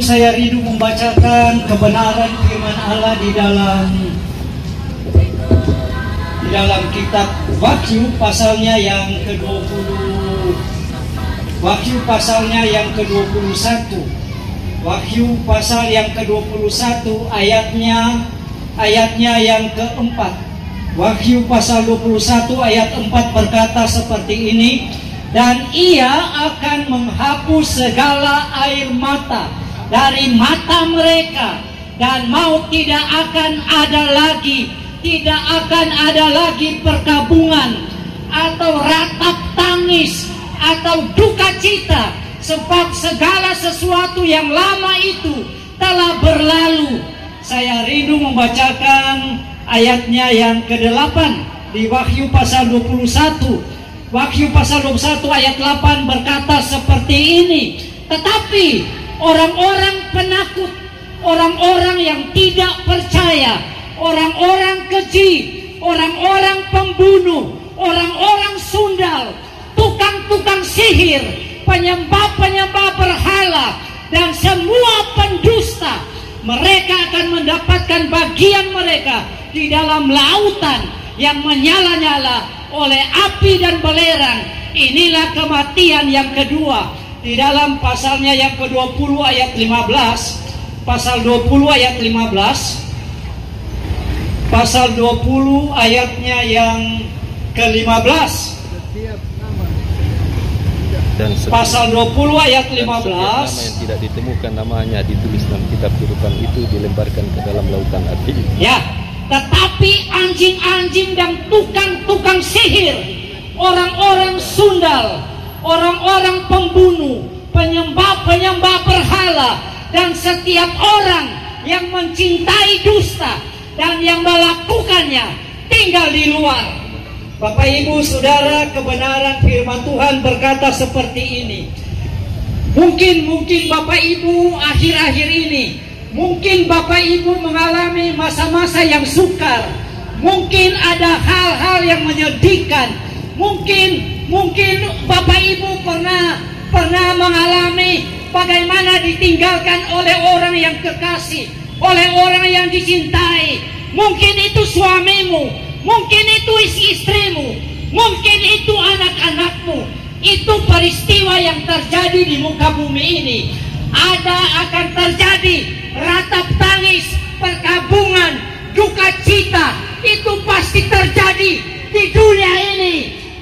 Saya rindu membacakan kebenaran firman Allah di dalam kitab Wahyu pasalnya yang ke-20. Wahyu pasalnya yang ke-21. Wahyu pasal yang ke-21 ayatnya yang keempat. Wahyu pasal 21 ayat 4 berkata seperti ini, dan ia akan menghapus segala air mata dari mata mereka, dan maut tidak akan ada lagi perkabungan atau ratap tangis atau duka cita, sebab segala sesuatu yang lama itu telah berlalu. Saya rindu membacakan ayatnya yang ke-8 di Wahyu pasal 21. Wahyu pasal 21 ayat 8 berkata seperti ini, tetapi orang-orang penakut, orang-orang yang tidak percaya, orang-orang keji, orang-orang pembunuh, orang-orang sundal, tukang-tukang sihir, penyembah-penyembah berhala, dan semua pendusta, mereka akan mendapatkan bagian mereka di dalam lautan yang menyala-nyala oleh api dan belerang. Inilah kematian yang kedua. Di dalam pasalnya yang ke-20 ayat 15, pasal 20 ayat 15, pasal 20 ayatnya yang ke-15, dan pasal 20 ayat 15, nama yang tidak ditemukan namanya ditulis dalam kitab kehidupan itu dilemparkan ke dalam lautan api. Ya, tetapi anjing-anjing dan tukang-tukang sihir, orang-orang sundal, orang-orang pembunuh, penyembah-penyembah berhala, dan setiap orang yang mencintai dusta dan yang melakukannya tinggal di luar. Bapak Ibu Saudara, kebenaran firman Tuhan berkata seperti ini. Mungkin Bapak Ibu akhir-akhir ini, mungkin Bapak Ibu mengalami masa-masa yang sukar. Mungkin ada hal-hal yang menyedihkan. Mungkin Bapak Ibu pernah mengalami bagaimana ditinggalkan oleh orang yang kekasih, oleh orang yang dicintai. Mungkin itu suamimu, mungkin itu istrimu, mungkin itu anak-anakmu. Itu peristiwa yang terjadi di muka bumi ini. Akan terjadi ratap tangis, perkabungan, duka cita. Itu pasti terjadi di dunia ini.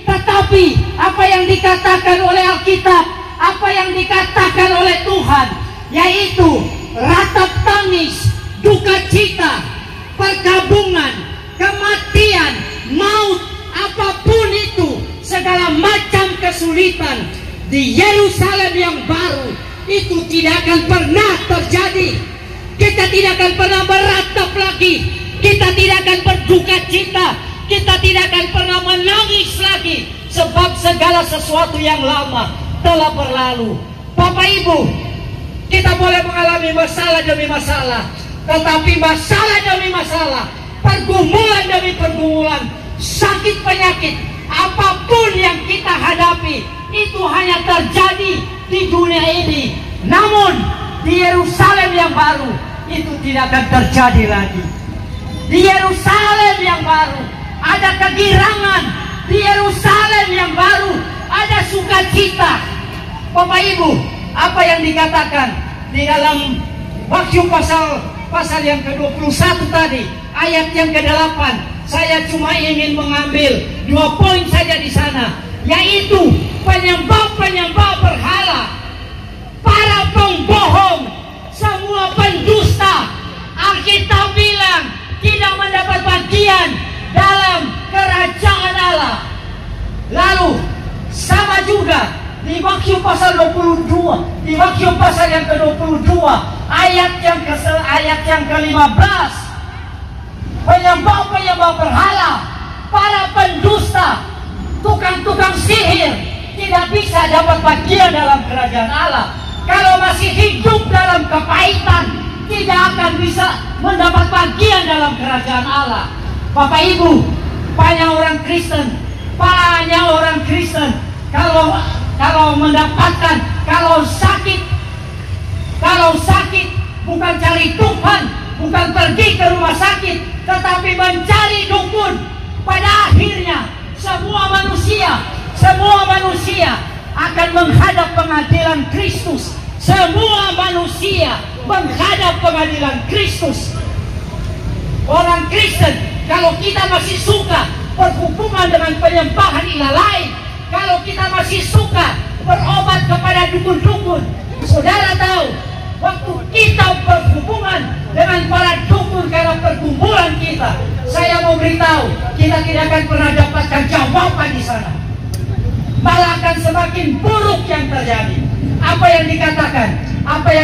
Tetapi apa yang dikatakan oleh Alkitab, apa yang dikatakan oleh Tuhan, yaitu ratap tangis, duka cita, perkabungan, kematian, maut, apapun itu, segala macam kesulitan di Yerusalem yang baru itu tidak akan pernah terjadi. Kita tidak akan pernah beratap lagi, kita tidak akan berduka cita, kita tidak akan pernah menangis lagi, sebab segala sesuatu yang lama telah berlalu. Bapak Ibu, kita boleh mengalami masalah demi masalah, tetapi masalah demi masalah, pergumulan demi pergumulan, sakit penyakit, apapun yang kita hadapi, itu hanya terjadi di dunia ini. Namun di Yerusalem yang baru itu tidak akan terjadi lagi. Di Yerusalem yang baru ada kegirangan, di Yerusalem yang baru ada sukacita. Bapak Ibu, apa yang dikatakan di dalam Wahyu pasal yang ke-21 tadi, ayat yang ke-8, saya cuma ingin mengambil 2 poin saja di sana, yaitu penyembah-penyembah berhala, para pembohong, semua pendusta. Alkitab bilang tidak mendapat bagian dalam kerajaan Allah. Lalu sama juga di Wahyu pasal 22, di Wahyu pasal yang ke-22 ayat yang ke-15, penyembah-penyembah berhala, para pendusta, tukang-tukang sihir tidak bisa dapat bagian dalam kerajaan Allah. Kalau masih hidup dalam kepahitan, bisa mendapat bagian dalam kerajaan Allah. Bapak Ibu, banyak orang Kristen kalau mendapatkan, kalau sakit bukan cari Tuhan, bukan pergi ke rumah sakit, tetapi mencari dukun. Pada akhirnya semua manusia akan menghadap pengadilan Kristus. Semua manusia menghadap pengadilan Kristus. Orang Kristen, kalau kita masih suka berhubungan dengan penyembahan ilah lain, kalau kita masih suka berobat kepada dukun-dukun, saudara tahu, waktu kita berhubungan dengan para dukun karena pergumulan kita, saya mau beritahu, kita tidak akan pernah dapatkan jawaban di sana. Malah akan semakin buruk yang terjadi. Apa yang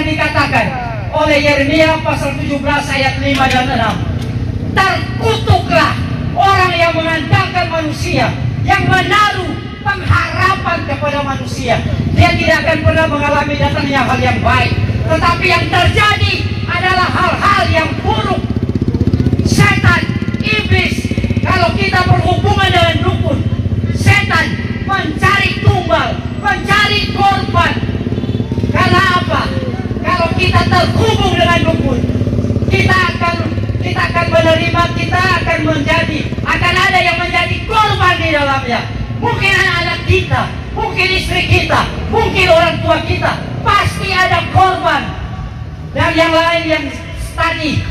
dikatakan oleh Yeremia pasal 17 ayat 5 dan 6. Terkutuklah orang yang mengandalkan manusia, yang menaruh pengharapan kepada manusia. Dia tidak akan pernah mengalami datangnya hal yang baik, tetapi yang terjadi adalah hal-hal yang buruk. Setan, iblis, kalau kita berhubungan dengan dukun, setan mencari tumbal, mencari korban. Karena apa? Kalau kita terhubung dengan dukun, kita akan menerima, akan ada yang menjadi korban di dalamnya. Mungkin anak-anak kita, mungkin istri kita, mungkin orang tua kita, pasti ada korban. Dan yang lain yang tadi,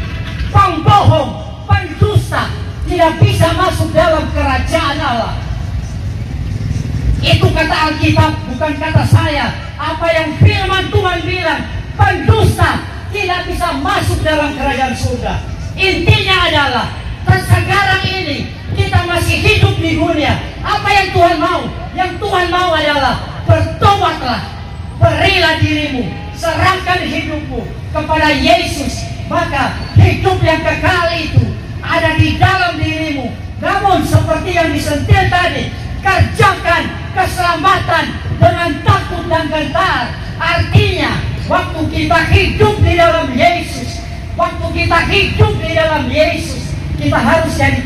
pembohong, pendusta, tidak bisa masuk dalam kerajaan Allah. Itu kata Alkitab, bukan kata saya. Apa yang firman Tuhan bilang, pendusta tidak bisa masuk dalam kerajaan surga. Intinya adalah, sekarang ini kita masih hidup di dunia. Apa yang Tuhan mau? Yang Tuhan mau adalah bertobatlah, berilah dirimu, serahkan hidupmu kepada Yesus. Maka hidup yang kekal itu ada di dalam dirimu. Namun seperti yang disentil tadi, kerjakan keselamatan dengan takut dan gentar. Artinya, waktu kita hidup di dalam Yesus, kita harus jadi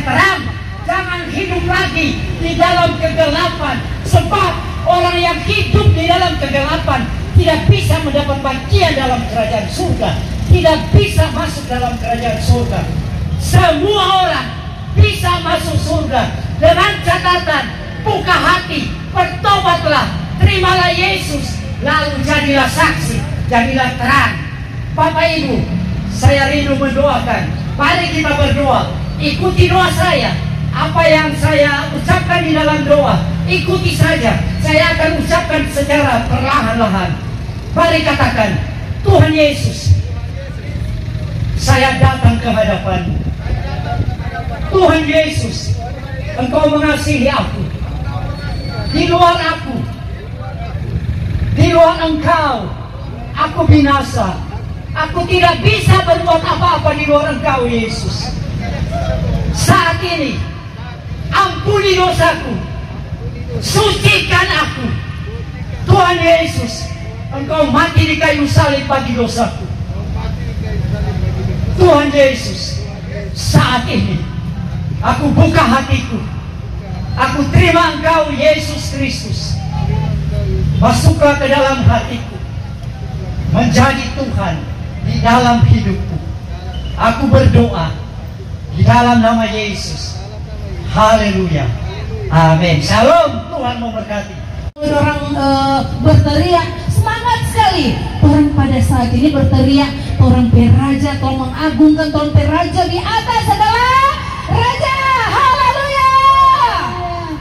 terang. Jangan hidup lagi di dalam kegelapan. Sebab orang yang hidup di dalam kegelapan tidak bisa mendapat bagian dalam kerajaan surga, tidak bisa masuk dalam kerajaan surga. Semua orang bisa masuk surga dengan catatan, buka hati, bertobatlah, terimalah Yesus, lalu jadilah saksi, jadilah terang. Bapak Ibu, saya rindu mendoakan. Mari kita berdoa. Ikuti doa saya. Apa yang saya ucapkan di dalam doa, ikuti saja. Saya akan ucapkan secara perlahan-lahan. Mari katakan, Tuhan Yesus, saya datang ke hadapan-Mu. Tuhan Yesus, Engkau mengasihi aku. Di luar Engkau, aku binasa. Aku tidak bisa berbuat apa-apa di luar Engkau, Yesus. Saat ini, ampuni dosaku, sucikan aku. Tuhan Yesus, Engkau mati di kayu salib bagi dosaku. Tuhan Yesus, saat ini aku buka hatiku. Aku terima Engkau, Yesus Kristus. Masuklah ke dalam hatiku, menjadi Tuhan di dalam hidupku. Aku berdoa di dalam nama Yesus. Haleluya. Amin. Shalom. Tuhan memberkati. Orang berteriak semangat sekali. Orang pada saat ini berteriak, Tuhan Peraja, Tuhan mengagungkan Tuhan Peraja di atas segala raja. Haleluya.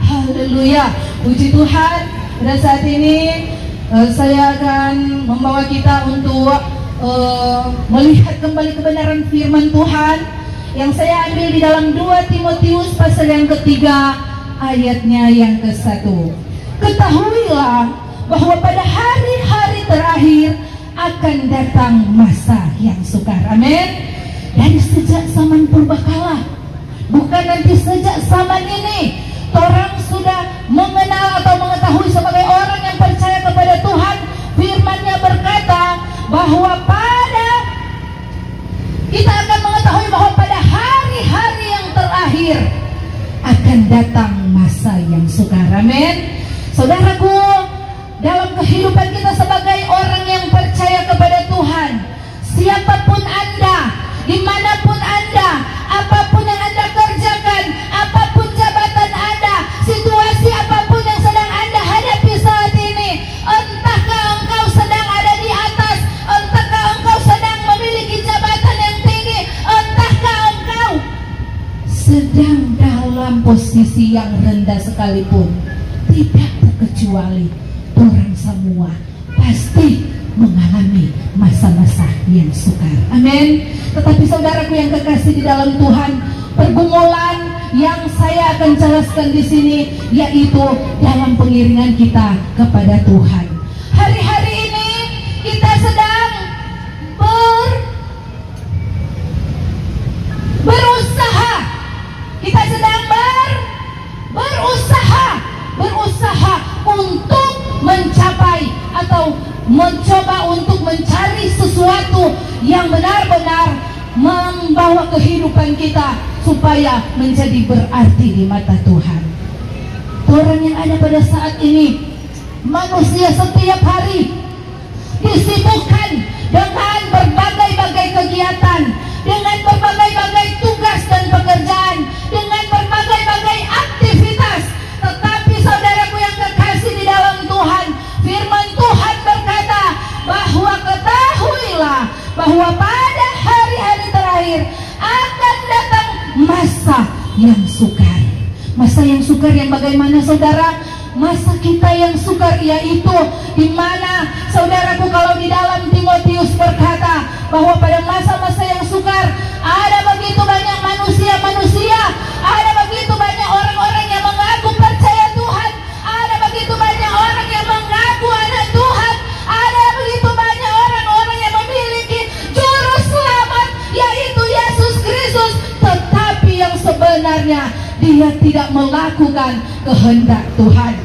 Haleluya. Puji Tuhan. Pada saat ini saya akan membawa kita untuk melihat kembali kebenaran firman Tuhan yang saya ambil di dalam 2 Timotius pasal yang ketiga ayatnya yang ke-1. Ketahuilah bahwa pada hari-hari terakhir akan datang masa yang sukar. Amin. Dan sejak zaman purbakala, bukan nanti sejak zaman ini, orang sudah mengenal atau mengetahui sebagai orang yang percaya kepada Tuhan. Firman-Nya berkata bahwa pada datang masa yang sukar. Amin. Saudaraku, dalam kehidupan kita sebagai orang yang percaya kepada Tuhan, siapapun Anda, dimanapun Anda, apapun yang Anda kerjakan, apapun jabatan Anda, situasi apapun yang sedang Anda hadapi saat ini, entahkah engkau sedang ada di atas, entahkah engkau sedang memiliki jabatan yang tinggi, entahkah engkau sedang dalam posisi yang rendah sekalipun, tidak terkecuali orang semua pasti mengalami masa-masa yang sukar. Amin. Tetapi saudaraku yang kekasih di dalam Tuhan, pergumulan yang saya akan jelaskan di sini yaitu dalam pengiringan kita kepada Tuhan. Hari-hari ini kita sedang berusaha. Kita sedang berusaha untuk mencapai atau mencoba untuk mencari sesuatu yang benar-benar membawa kehidupan kita supaya menjadi berarti di mata Tuhan. Orang yang ada pada saat ini, manusia setiap hari disibukkan dengan berbagai-bagai kegiatan, dengan berbagai-bagai tugas dan pekerjaan, dengan berbagai-bagai aktivitas. Tetapi saudaraku yang kekasih di dalam Tuhan, firman Tuhan berkata bahwa ketahuilah bahwa pada hari-hari terakhir akan datang masa yang sukar. Masa yang sukar yang bagaimana, saudara? Masa kita yang sukar yaitu di mana, saudaraku, kalau di dalam Timotius berkata bahwa pada masa-masa yang sukar ada begitu banyak manusia-manusia, ada begitu banyak orang-orang yang mengaku percaya Tuhan, ada begitu banyak orang yang mengaku anak Tuhan, ada begitu banyak orang-orang yang memiliki juru selamat yaitu Yesus Kristus, tetapi yang sebenarnya dia tidak melakukan kehendak Tuhan.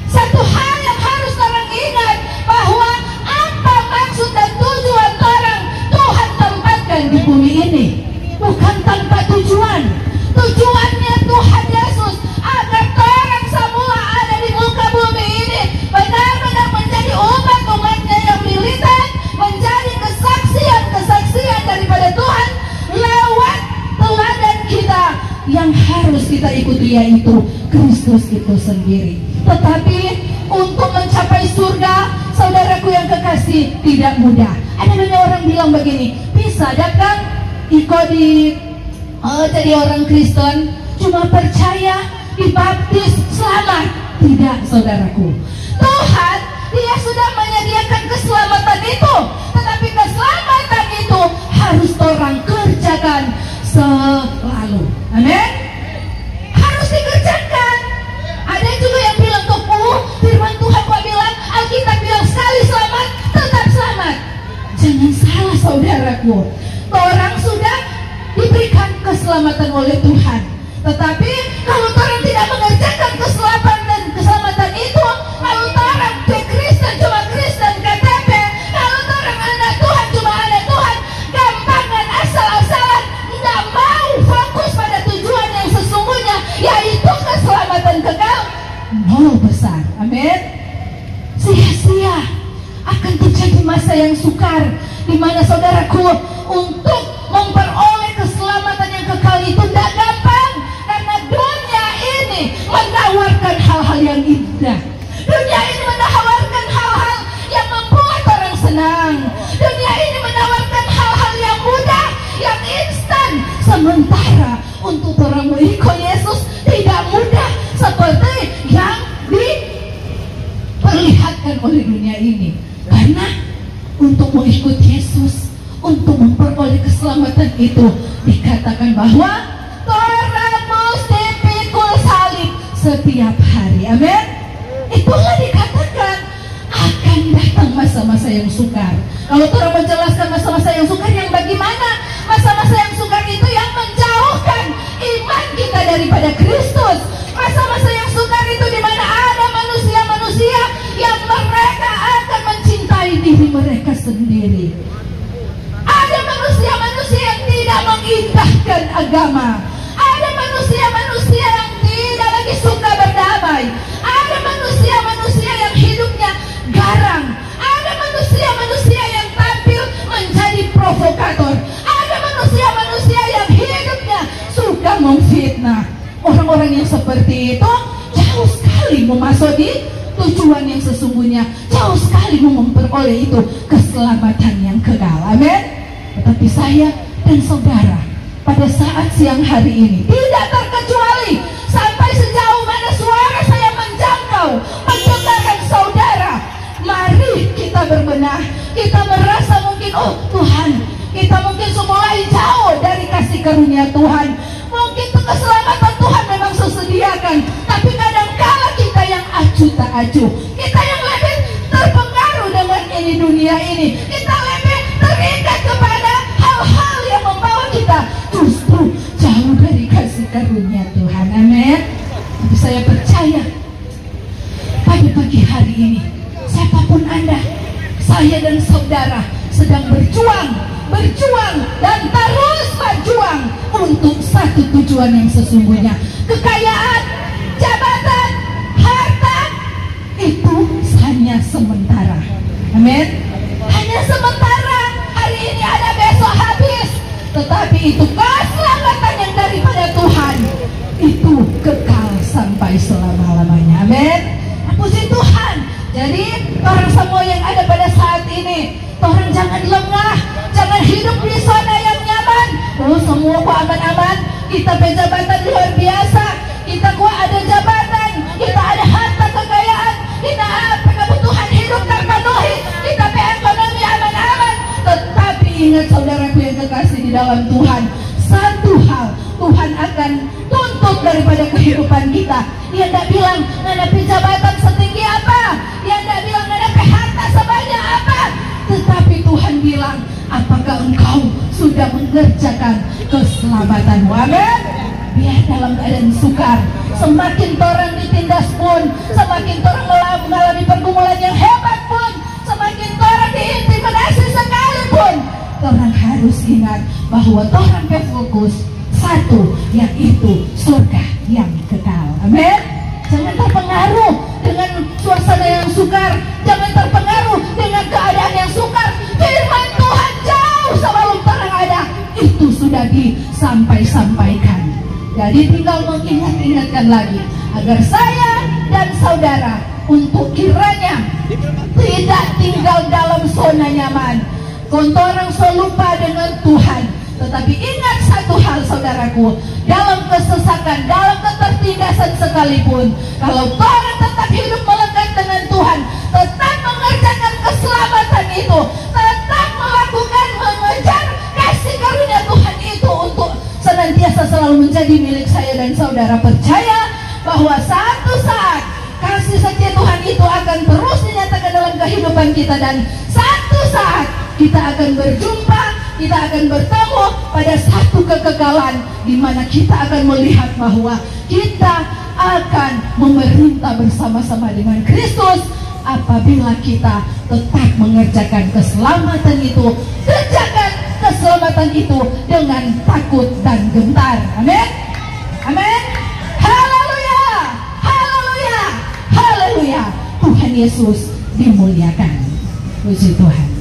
Satu hal yang harus orang ingat, bahwa apa maksud dan tujuan orang Tuhan tempatkan di bumi ini bukan tanpa tujuan. Tujuannya Tuhan Yesus agar orang semua ada di muka bumi ini benar-benar menjadi umat-umatnya yang militan, menjadi kesaksian daripada Tuhan lewat teladan kita yang harus kita ikuti, yaitu Kristus itu sendiri. Tetapi untuk mencapai surga, saudaraku yang kekasih, tidak mudah. Ada banyak orang bilang begini, bisa datang ikut jadi orang Kristen, cuma percaya, dibaptis, selamat. Tidak, saudaraku. Tuhan, dia sudah menyediakan keselamatan itu, tetapi keselamatan itu harus orang kerjakan selalu. Amin. Harus dikerjakan. Ada juga yang bilang, firman Tuhan kok bilang, Alkitab bilang sekali selamat, tetap selamat. Jangan salah, saudaraku. Orang sudah diberikan keselamatan oleh Tuhan, tetapi kalau orang tidak mengerjakan keselamatan itu, kalau orang Kristen cuma Kristen KTP, kalau orang anak Tuhan cuma anak Tuhan, gampangan asal-asalan, tidak mau fokus pada tujuan yang sesungguhnya, yaitu keselamatan kekal, nol besar. Amin. Sia-sia akan terjadi masa yang sukar, di mana saudaraku, untuk memperoleh keselamatan yang kekal itu tidak gampang, karena dunia ini menawarkan hal-hal yang indah. Dunia ini menawarkan hal-hal yang membuat orang senang. Dunia ini menawarkan hal-hal yang mudah, yang instan. Sementara untuk orang mengikut Yesus tidak mudah seperti yang diperlihatkan oleh dunia ini. Karena untuk mengikut Yesus, untuk memperoleh keselamatan itu, dikatakan bahwa orang mesti pikul salib setiap hari. Amin. Itulah dikatakan akan datang masa-masa yang sukar. Kalau orang menjelaskan masa-masa yang sukar yang bagaimana? Masa-masa yang sukar itu yang menjauhkan iman kita daripada Kristus. Masa-masa yang sukar itu di mana ada manusia-manusia yang mereka akan mencintai diri mereka sendiri. Ada manusia-manusia yang tidak mengindahkan agama. Ada manusia-manusia yang damai. Ada manusia-manusia yang hidupnya garang. Ada manusia-manusia yang tampil menjadi provokator. Ada manusia-manusia yang hidupnya suka memfitnah. Orang-orang yang seperti itu jauh sekali memasuki tujuan yang sesungguhnya, jauh sekali memperoleh itu keselamatan yang kekal. Amin. Tetapi saya dan saudara pada saat siang hari ini tidak terkecuali, sampai sejauh mana suara saya menjangkau pendengaran saudara, mari kita berbenah. Kita merasa mungkin, oh Tuhan, kita mungkin mulai jauh dari kasih karunia Tuhan. Mungkin keselamatan Tuhan memang sesediakan, tapi kadangkala kita yang acuh tak acuh, kita yang lebih terpengaruh dengan ini dunia ini, kita lebih terikat kepada hal-hal yang membawa kita justru jauh dari kasih karunia Tuhan. Amin. Tapi saya percaya pada pagi hari ini, siapapun Anda, saya dan saudara sedang berjuang dan terus berjuang untuk satu tujuan yang sesungguhnya. Kekayaan, jabatan, harta itu hanya sementara. Amin. Hanya sementara. Hari ini ada, besok habis. Tetapi itu keselamatan yang daripada Tuhan, itu kekal sampai selama-lamanya. Amin. Puji Tuhan. Jadi orang semua yang ada pada saat ini, orang jangan lengah, jangan hidup di zona yang nyaman. Oh, semua kok aman-aman, kita jabatan luar biasa, kita kok ada jabatan, kita ada harta kekayaan, kita kebutuhan hidup terpenuhi, kita ekonomi aman-aman. Tetapi ingat saudaraku yang kekasih di dalam Tuhan, satu hal Tuhan akan tuntut daripada kehidupan kita. Dia tidak bilang menghadapi jabatan setinggi apa, dia tidak bilang menghadapi harta sebanyak apa, tetapi Tuhan bilang, apakah engkau sudah mengerjakan keselamatanmu. Amin. Biar dalam keadaan sukar, semakin orang ditindas pun, semakin orang mengalami pergumulan yang hebat pun, semakin orang diintimidasi sekalipun, orang harus ingat bahwa orang fokus satu, yaitu surga yang kekal. Amin. Jangan terpengaruh dengan suasana yang sukar, jangan terpengaruh dengan keadaan yang sukar. Firman Tuhan jauh sebelum terang ada, itu sudah disampaikan. Jadi tinggal mengingat-ingatkan lagi agar saya dan saudara untuk kiranya tidak tinggal dalam zona nyaman. Orang selupa dengan Tuhan. Tetapi ingat satu hal saudaraku, dalam kesesakan, dalam ketertindasan sekalipun, kalau orang tetap hidup melekat dengan Tuhan, tetap mengerjakan keselamatan itu, tetap melakukan, mengejar kasih karunia Tuhan itu untuk senantiasa selalu menjadi milik saya dan saudara, percaya bahwa satu saat kasih setia Tuhan itu akan terus dinyatakan dalam kehidupan kita, dan satu saat kita akan berjumpa, kita akan bertemu pada satu kekekalan di mana kita akan melihat bahwa kita akan memerintah bersama-sama dengan Kristus apabila kita tetap mengerjakan keselamatan itu, kerjakan keselamatan itu dengan takut dan gentar. Amin. Amin. Haleluya. Haleluya. Haleluya. Tuhan Yesus dimuliakan. Puji Tuhan.